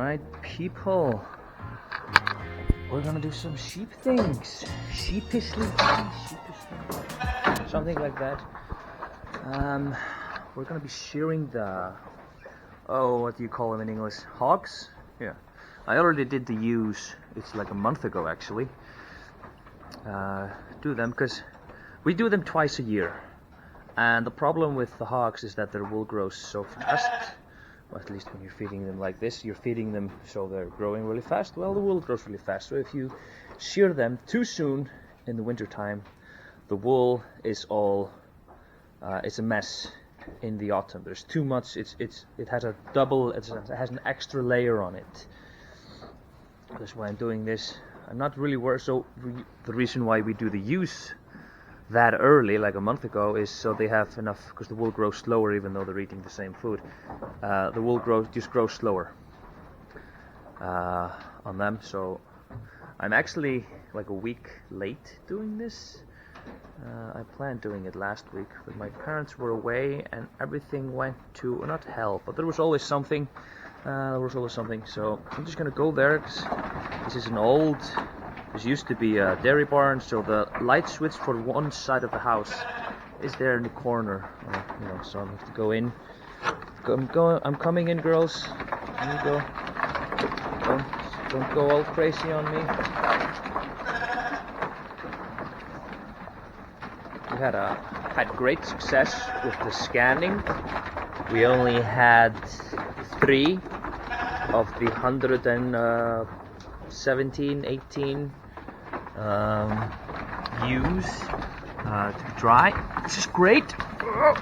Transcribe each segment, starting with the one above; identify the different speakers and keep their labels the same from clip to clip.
Speaker 1: Alright, people. We're gonna do some sheep things. Sheepishly. Something like that. We're gonna be shearing the... Oh, what do you call them in English? Hogs? Yeah. I already did the ewes. It's like a month ago, actually. Do them, because we do them twice a year. And the problem with the hogs is that their wool grows so fast. Well, at least when you're feeding them like this, you're feeding them so they're growing really fast. Well, the wool grows really fast. So if you shear them too soon in the winter time, the wool is all it's a mess in the autumn. There's too much. It has a double. It has an extra layer on it. That's why I'm doing this. I'm not really worried. So the reason why we do the ewes that early, like a month ago, is so they have enough, because the wool grows slower even though they're eating the same food. The wool just grows slower on them. So I'm actually like a week late doing this. I planned doing it last week, but my parents were away and everything went to, not hell, but there was always something. So I'm just gonna go there, because this is this used to be a dairy barn, so the light switch for one side of the house is there in the corner. So I have to go in. I'm coming in, girls. Here you go. Don't go all crazy on me. We had great success with the scanning. We only had 3 of the 117, 18 ewes to dry. This is great. Oh,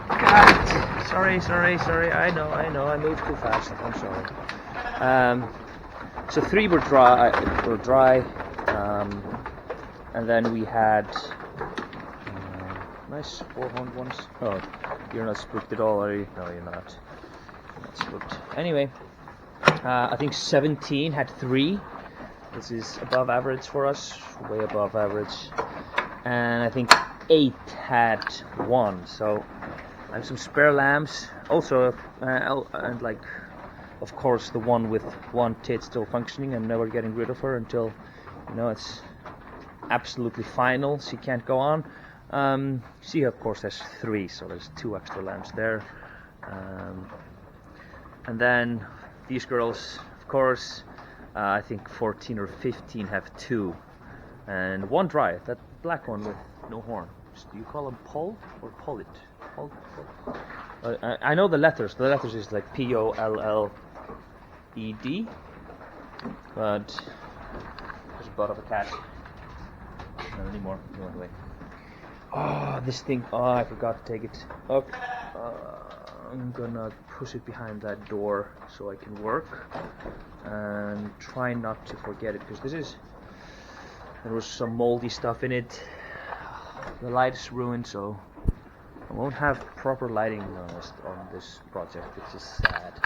Speaker 1: God. Sorry. I know. I moved too fast. I'm sorry. So 3 were dry. And then we had nice 4-horned ones. Oh, you're not spooked at all, are you? No, you're not. You're not spooked. Anyway, I think 17 had 3. This is above average for us, way above average. And I think 8 had 1. So I have some spare lambs. Also, and like, of course, the one with 1 tit still functioning. I'm never getting rid of her until, it's absolutely final. She can't go on. She, of course, has 3, so there's 2 extra lambs there. And then these girls, of course, I think 14 or 15 have 2. And 1 dry, that black one with no horn. Do you call them poll or pollet? I know the letters. The letters is like P-O-L-L-E-D. But there's a butt of a cat. Not anymore. No, anyway. Oh, this thing. Oh, I forgot to take it. Okay. I'm gonna push it behind that door so I can work. And try not to forget it, because there was some moldy stuff in it. The light is ruined, so I won't have proper lighting on this project, which is sad.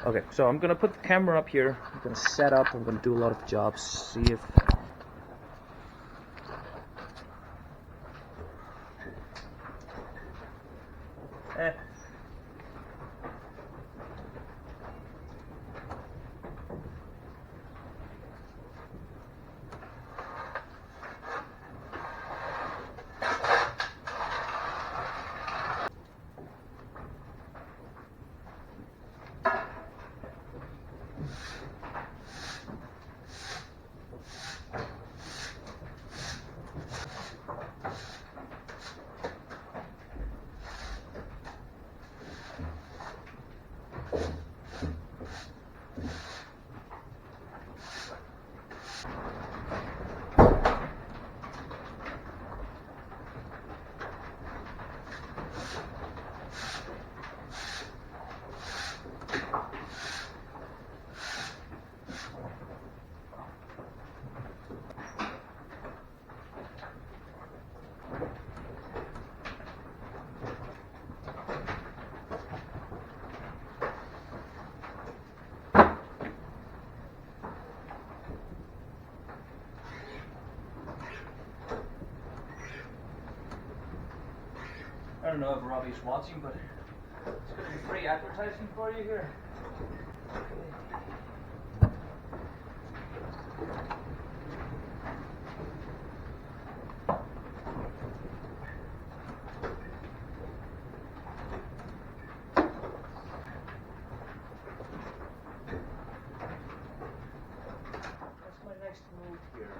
Speaker 1: Okay, so I'm gonna put the camera up here. I'm gonna set up. I'm gonna do a lot of jobs. See if... I don't know if Robbie's watching, but it's going to be free advertising for you here. What's my next move here?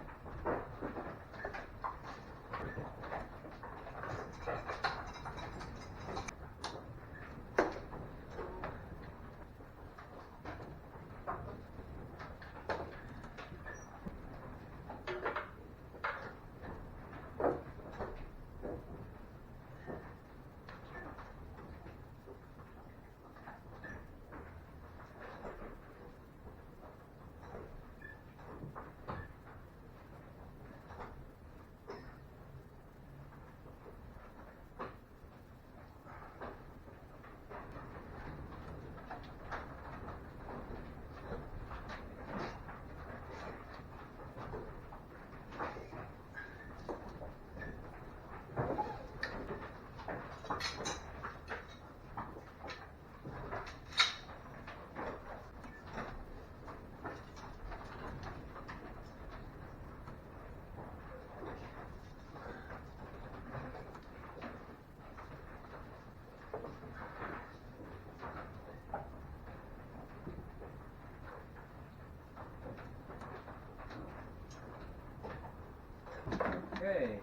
Speaker 1: Okay,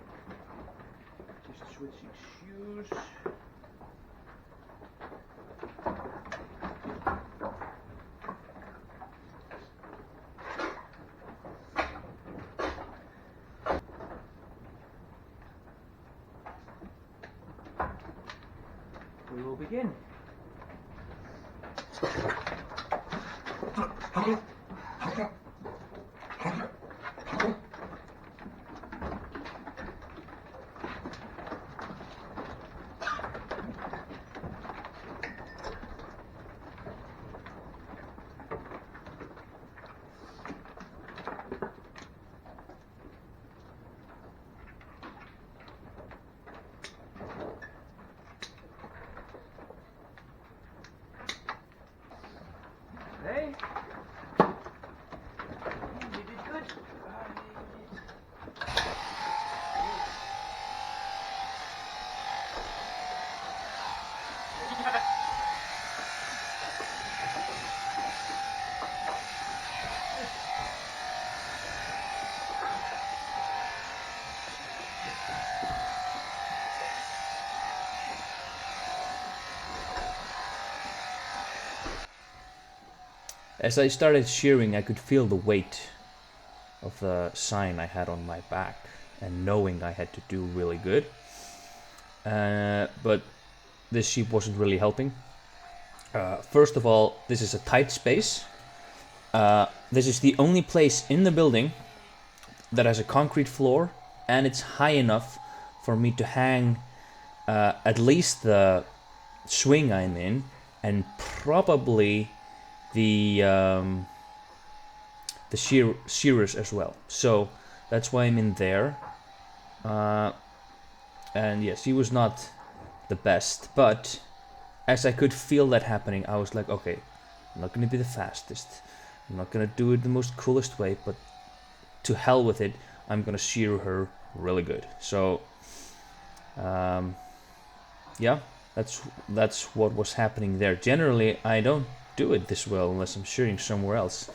Speaker 1: just switching shoes. We will begin. Okay. You did good. As I started shearing, I could feel the weight of the sign I had on my back, and knowing I had to do really good. But this sheep wasn't really helping. First of all, this is a tight space. This is the only place in the building that has a concrete floor, and it's high enough for me to hang at least the swing I'm in, and probably the shearers as well. So that's why I'm in there. And yes, he was not the best, but as I could feel that happening, I was like, okay, I'm not gonna be the fastest, I'm not gonna do it the most coolest way, but to hell with it, I'm gonna shear her really good. So yeah, that's what was happening there. Generally, I don't do it this well unless I'm shearing somewhere else.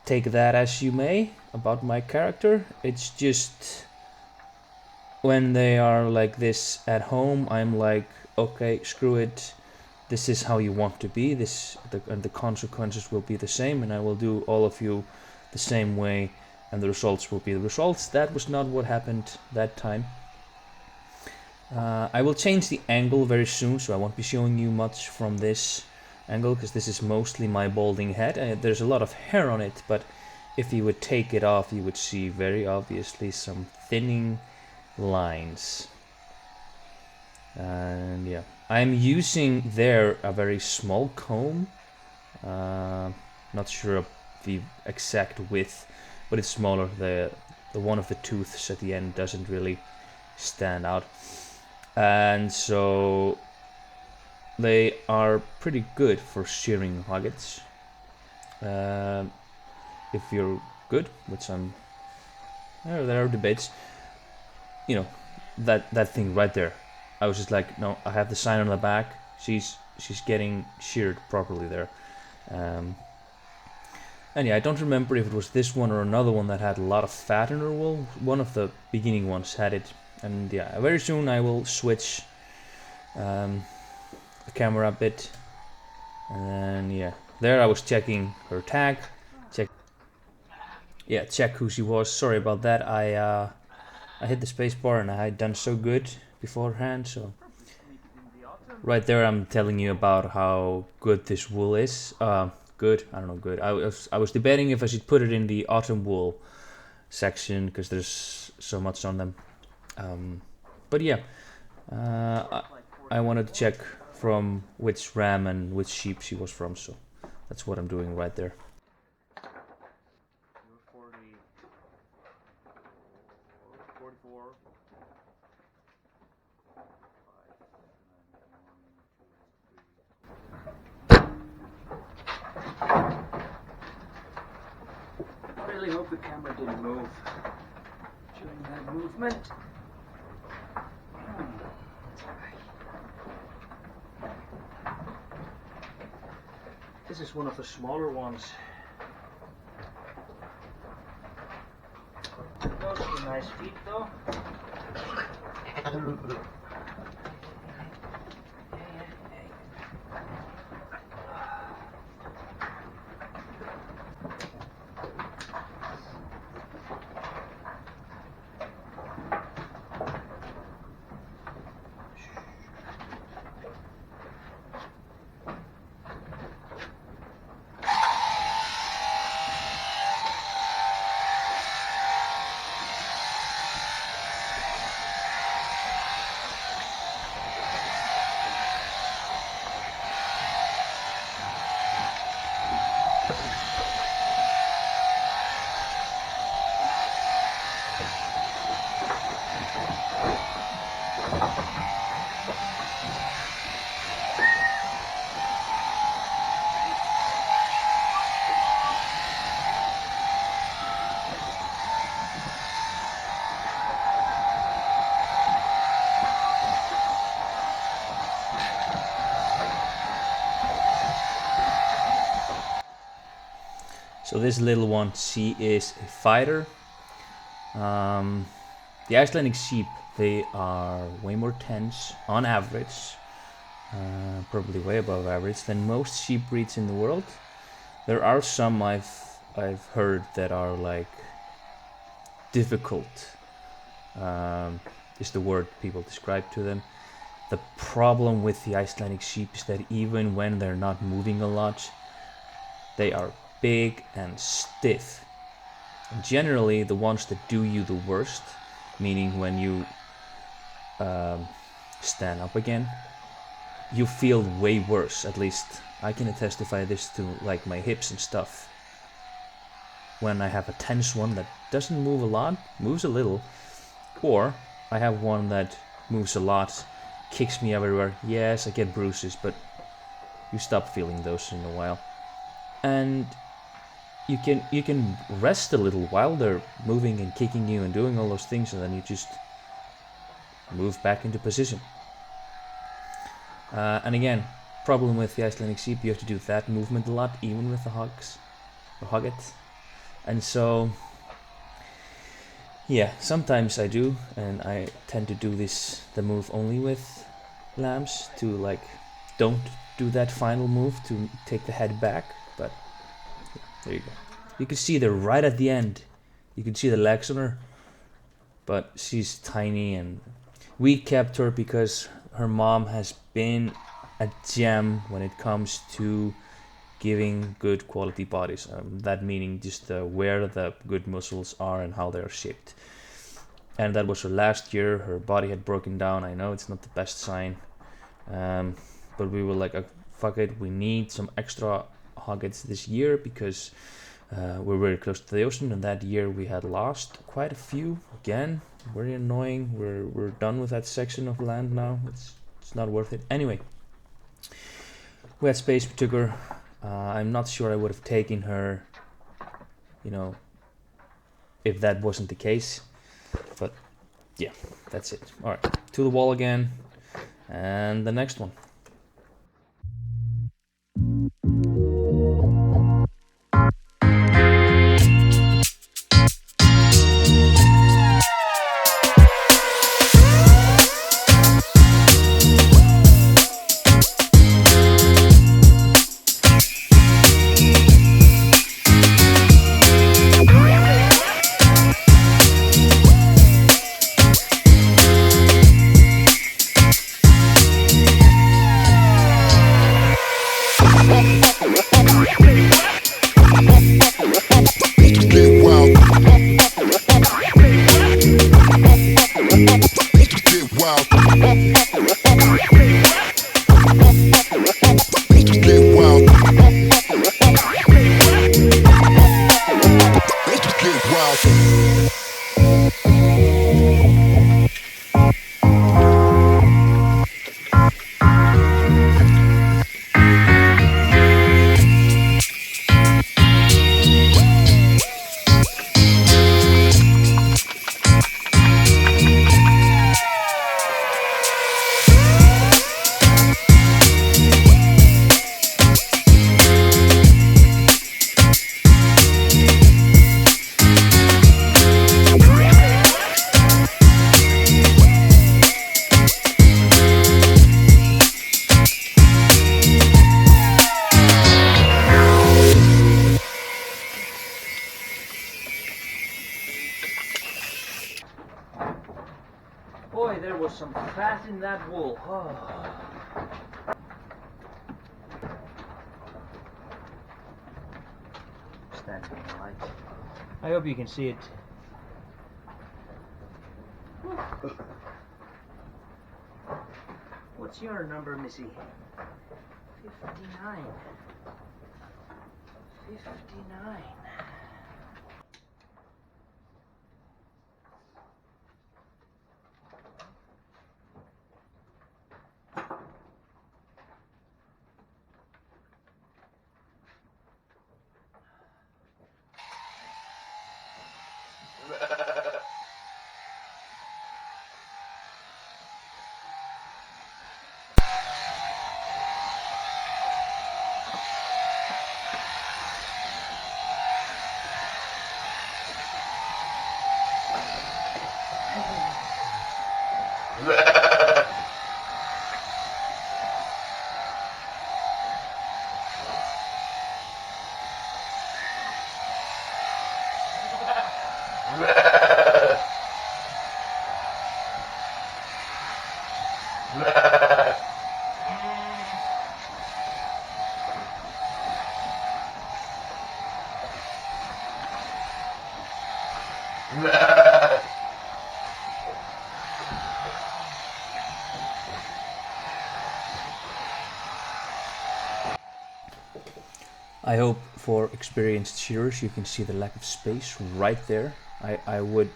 Speaker 1: Take that as you may about my character. It's just when they are like this at home, I'm like, okay, screw it. This is how you want to be. And the consequences will be the same, and I will do all of you the same way, and the results will be the results. That was not what happened that time. I will change the angle very soon, so I won't be showing you much from this angle, because this is mostly my balding head. There's a lot of hair on it, but if you would take it off, you would see very obviously some thinning lines. And yeah, I'm using there a very small comb. Not sure of the exact width, but it's smaller. The one of the tooths at the end doesn't really stand out. And so they are pretty good for shearing hoggets. If you're good, which there are debates. You know, that thing right there. I was just like, no, I have the sign on the back. She's getting sheared properly there. And yeah, I don't remember if it was this one or another one that had a lot of fat in her wool. One of the beginning ones had it. And yeah, very soon I will switch the camera a bit. And then yeah, there I was checking her tag. Check who she was. Sorry about that. I hit the space bar and I had done so good beforehand. So right there I'm telling you about how good this wool is. Good, I don't know, good. I was debating if I should put it in the autumn wool section because there's so much on them. But yeah, I wanted to check from which ram and which sheep she was from, so that's what I'm doing right there.
Speaker 2: I really hope the camera didn't move during that movement.
Speaker 1: This is one of the smaller ones.
Speaker 2: Those are nice feet though.
Speaker 1: So this little one, she is a fighter. The Icelandic sheep, they are way more tense on average, probably way above average than most sheep breeds in the world. There are some I've heard that are like difficult, is the word people describe to them. The problem with the Icelandic sheep is that even when they're not moving a lot, they are big and stiff. And generally, the ones that do you the worst, meaning when you stand up again, you feel way worse. At least I can testify this to like my hips and stuff. When I have a tense one that doesn't move a lot, moves a little, or I have one that moves a lot, kicks me everywhere. Yes, I get bruises, but you stop feeling those in a while. And you can rest a little while they're moving and kicking you and doing all those things, and then you just move back into position. And again, problem with the Icelandic sheep, you have to do that movement a lot, even with the hogs or hogget. And so yeah, sometimes I do, and I tend to do the move only with lambs, to like don't do that final move to take the head back. But yeah, there you go. You can see they're right at the end. You can see the legs on her, but she's tiny, and we kept her because her mom has been a gem when it comes to giving good quality bodies. That meaning just where the good muscles are and how they are shaped. And that was her last year. Her body had broken down. I know it's not the best sign, but we were like, fuck it, we need some extra hoggets this year because we're very close to the ocean, and that year we had lost quite a few. Again, very annoying. We're done with that section of land now. It's not worth it. Anyway, we had space, we took her. I'm not sure I would have taken her, you know, if that wasn't the case. But yeah, that's it. All right, to the wall again, and the next one. Boy, there was some fat in that wool. Oh. Standing in the light. I hope you can see it. What's your number, Missy? 59. 59. I hope for experienced shearers you can see the lack of space right there. I would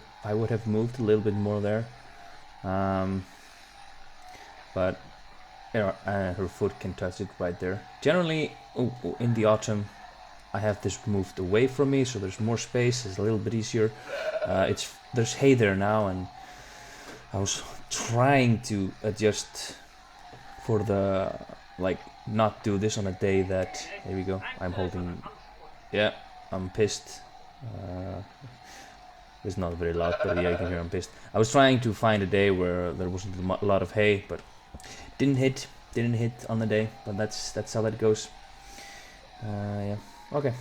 Speaker 1: have moved a little bit more there, but you know, her foot can touch it right there. Generally, in the autumn, I have this moved away from me, so there's more space. It's a little bit easier. There's hay there now, and I was trying to adjust for the not do this on a day that, there we go, I'm holding, yeah, I'm pissed. It's not very loud, but yeah, you can hear I'm pissed. I was trying to find a day where there wasn't a lot of hay, but didn't hit on the day, but that's how that goes. Yeah, okay.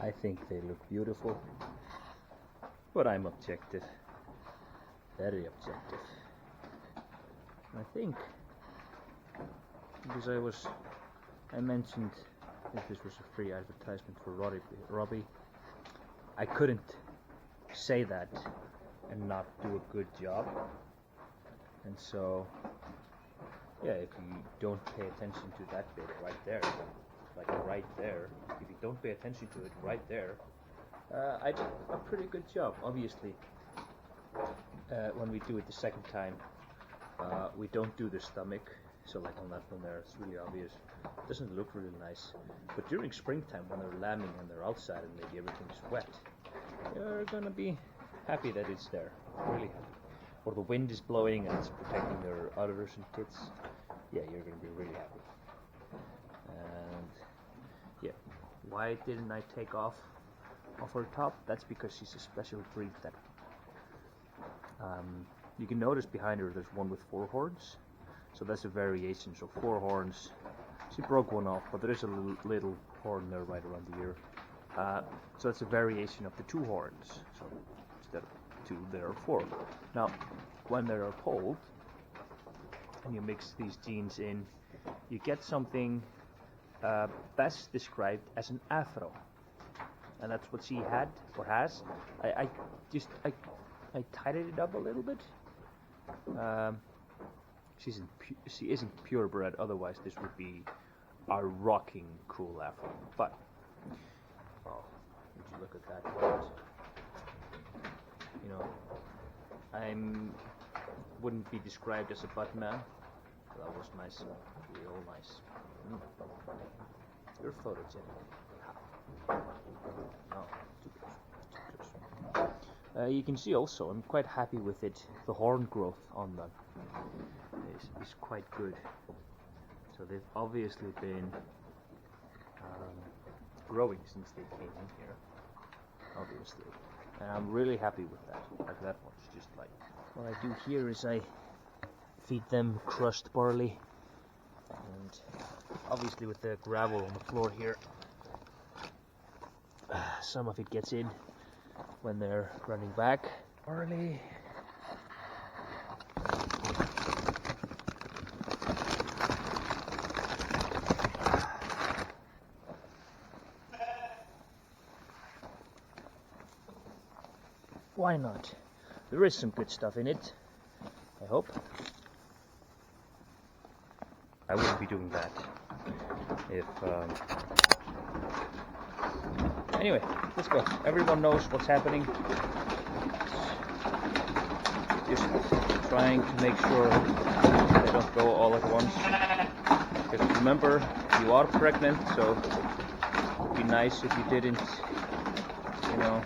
Speaker 1: I think they look beautiful, but I'm objective, very objective. I think because I mentioned if this was a free advertisement for Robbie, I couldn't say that and not do a good job. And so, yeah, if you don't pay attention to that bit right there, like right there, if you don't pay attention to it right there, I did a pretty good job. Obviously, when we do it the second time, we don't do the stomach, so like on that one there, it's really obvious. It doesn't look really nice. But during springtime, when they're lambing and they're outside and maybe everything's wet, you're gonna be happy that it's there, really happy. Or the wind is blowing and it's protecting their udders and tits. Yeah, you're gonna be really happy. And yeah, why didn't I take off her top? That's because she's a special breed that you can notice behind her there's one with 4 horns, so that's a variation. So 4 horns. She broke one off, but there is a little horn there right around the ear. So it's a variation of the 2 horns. So instead of 2, there are 4. Now, when they are polled and you mix these genes in, you get something best described as an afro, and that's what she had or has. I tidied it up a little bit. She isn't purebred, otherwise this would be a rocking cool afro. But oh, would you look at that wont? You know, wouldn't be described as a butt man. That was nice, real nice. You're photogenic. Oh, too close. You can see also, I'm quite happy with it. The horn growth on them is quite good. So they've obviously been growing since they came in here, obviously. And I'm really happy with that. Like that one's just like... What I do here is I feed them crushed barley. And obviously with the gravel on the floor here, some of it gets in when they're running back. Barley. Why not? There is some good stuff in it, I hope. I wouldn't be doing that if... Anyway, let's go. Everyone knows what's happening. Just trying to make sure they don't go all at once. Because remember, you are pregnant, so it would be nice if you didn't, you know...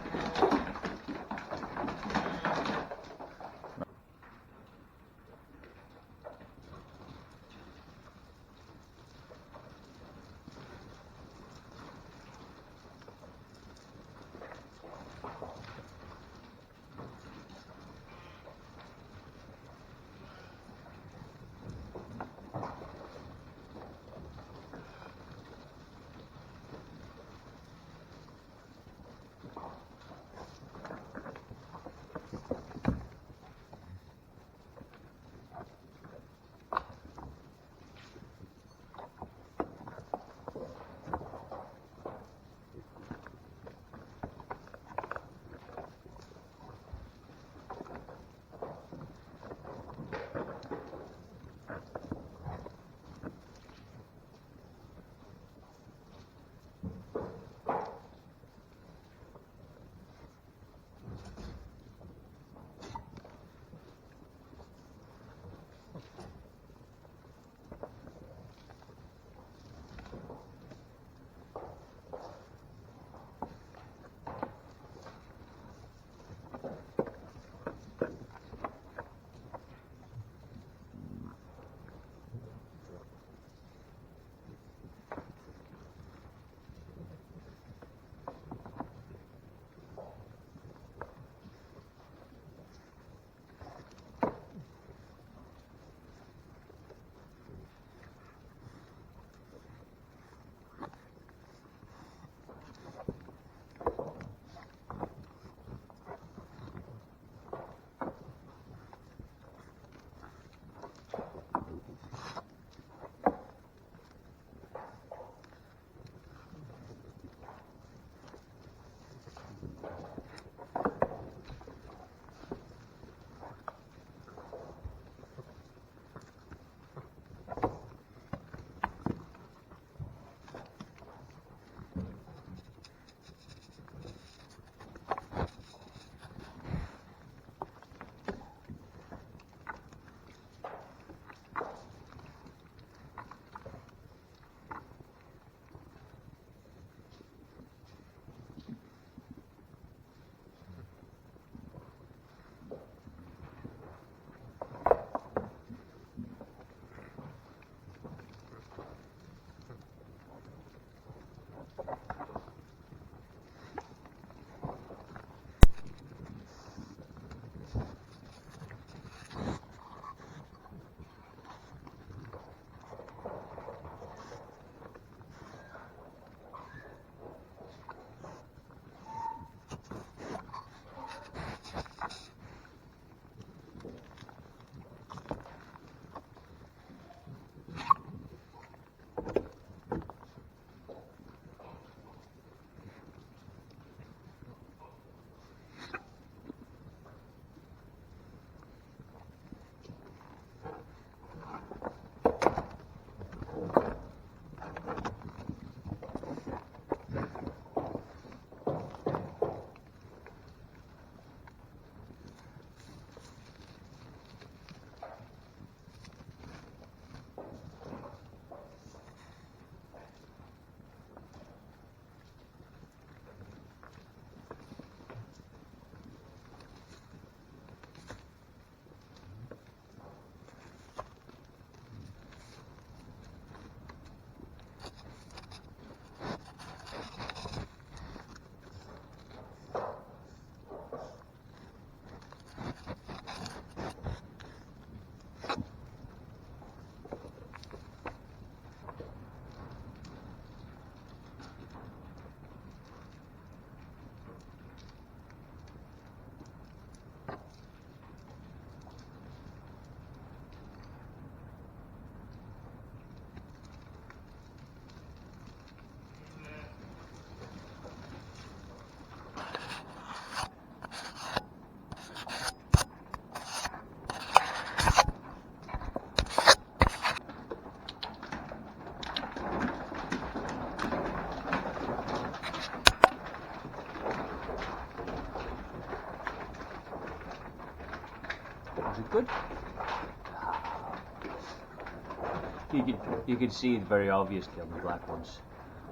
Speaker 1: good. You can see it very obviously on the black ones,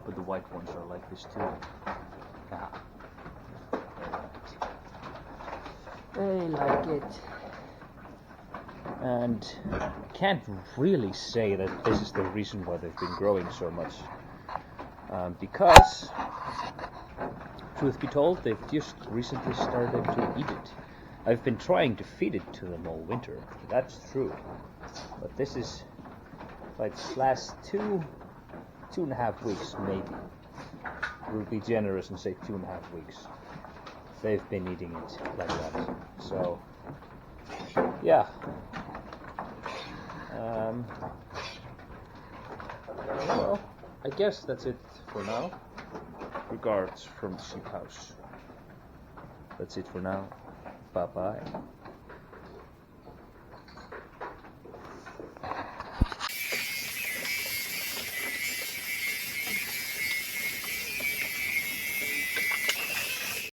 Speaker 1: but the white ones are like this too. They like it. And can't really say that this is the reason why they've been growing so much. Because, truth be told, they've just recently started to eat it. I've been trying to feed it to them all winter, that's true. But this is, like, last 2.5 weeks maybe. We'll be generous and say 2.5 weeks. They've been eating it like that. So, yeah. Well, I guess that's it for now. Regards from the sheep house. That's it for now. Bye-bye.